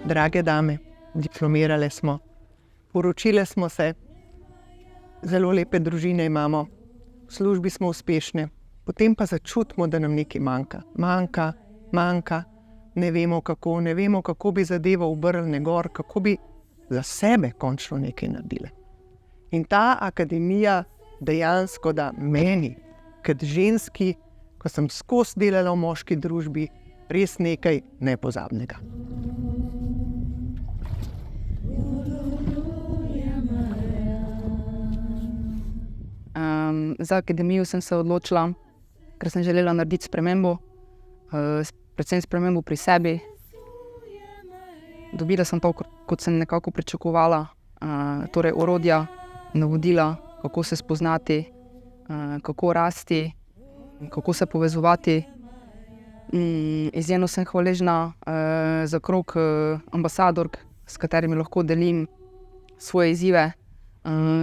drage dame, diplomirale smo, poročile smo se, zelo lepe družine imamo, v službi smo uspešne, potem pa začutimo, da nam nekaj manjka, ne vemo kako bi zadevo obrnili gor, kako bi za sebe končno nekaj naredili. In ta akademija dejansko da meni, kot ženski, ko sem skozi delala v moški družbi, res nekaj nepozabnega. Za akademijo sem se odločila, ker sem želela narediti spremembo, predvsem spremembo pri sebi. Dobila sem to, kot sem nekako pričakovala, torej orodja, navodila, kako se spoznati, kako rasti, kako se povezovati. Izjemno sem hvaležna za krog ambasadork, s katerimi lahko delim svoje izzive,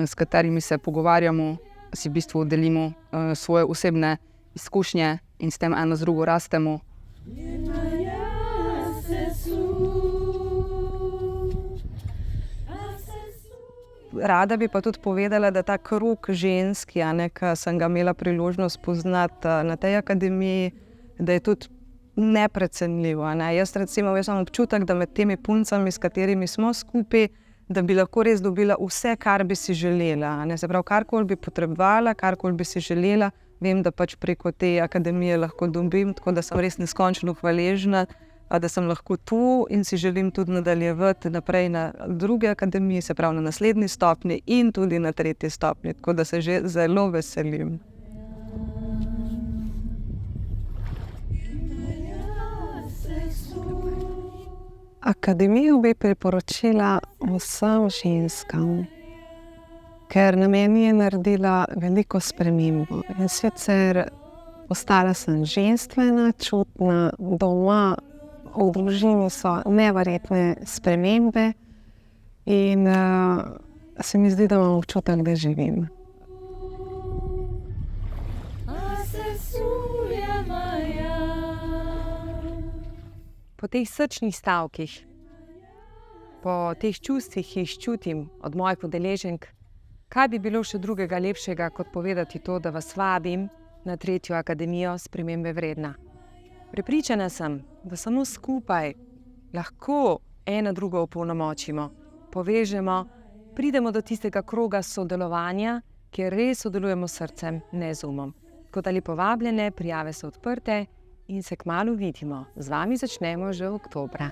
s katerimi se pogovarjamo, si v bistvu delimo svoje osebne izkušnje in s tem eno z drugo rastemo. Rada bi pa tudi povedala, da ta krog ženski, ki sem ga imela priložnost poznati na tej akademiji, da je tudi neprecenljiv. Jaz imam občutek, da med temi puncami, s katerimi smo skupaj, da bi lahko res dobila vse, kar bi si želela. Se pravi, karkoli bi potrebovala, karkoli bi si želela, vem, da pač preko te akademije lahko dobim, tako da sem res neskončno hvaležna, da sem lahko tu in si želim tudi nadaljevati naprej na druge akademije, se pravi na naslednji stopnji in tudi na 3. stopnji, tako da se že zelo veselim. Akademijo bi priporočila vsem ženskam, ker na meni je naredila veliko spremembo. In sicer postala sem ženstvena, čutna, doma, v družini so neverjetne spremembe in se mi zdi, da imam občutek, da živim. Po teh srčnih stavkih, po teh čustvih, ki jih čutim od mojih udeleženk, kaj bi bilo še drugega lepšega, kot povedati to, da vas vabim na 3. akademijo Spremembe vredna. Prepričana sem, da samo skupaj lahko eno drugo opolnomočimo, povežemo, pridemo do tistega kroga sodelovanja, kjer res sodelujemo s srcem, ne z umom. Tako da lepo vabljene, prijave so odprte in se kmalu vidimo. Z vami začnemo že oktobra.